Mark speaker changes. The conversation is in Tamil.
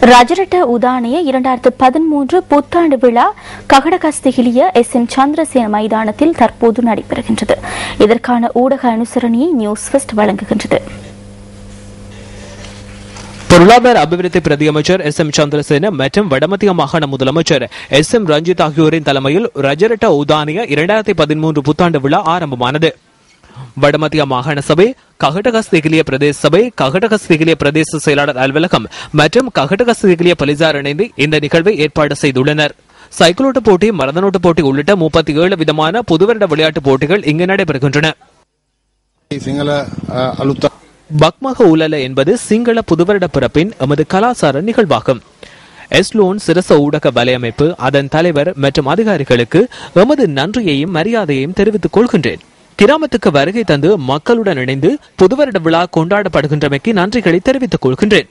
Speaker 1: ரஜரட்ட உதானிய 2013 புத்தாண்டு விழா ககடகஸ்திகிலிய எஸ்.எம். சந்திரசேன மைதானத்தில் தற்போது நடைபெறுகின்றது. இதற்கான ஊடக அனுசரணையை நியூஸ் ஃபர்ஸ்ட் வழங்குகின்றது.
Speaker 2: பொருளாதார அபிவிருத்தி பிரதியமைச்சர் எஸ்.எம். சந்திரசேன மற்றும் வடமத்திய மாகாண முதலமைச்சர் எஸ்.எம். ரஞ்சித் ஆகியோரின் தலைமையில் ரஜரட்ட உதானிய 2013 புத்தாண்டு விழா ஆரம்பமானது. வடமத்திய மாகாண சபை, ககடகஸ்திகிலிய பிரதேச சபை, ககடகஸ்திகிலிய பிரதேச செயலாளர் அலுவலகம் மற்றும் ககடகஸ்திகிலிய போலீசார் இணைந்து இந்த நிகழ்வை ஏற்பாடு செய்துள்ளனர். சைக்கிளோட்டு போட்டி, மரதனோட்டு போட்டி உள்ளிட்ட 37 விதமான புதுவருட விளையாட்டுப் போட்டிகள் இங்கு நடைபெறுகின்றன. பக்மக உலல என்பது சிங்கள புதுவருட பிறப்பின் எமது கலாச்சார நிகழ்வாகும். எஸ்லோன் சிரச ஊடக வலையமைப்பு, அதன் தலைவர் மற்றும் அதிகாரிகளுக்கு எமது நன்றியையும் மரியாதையையும் தெரிவித்துக் கொள்கின்றேன். கிராமத்துக்கு வருகை தந்து மக்களுடன் இணைந்து புதுவருட விழா கொண்டாடப்படுகின்றமைக்கு நன்றிகளை தெரிவித்துக் கொள்கின்றேன்.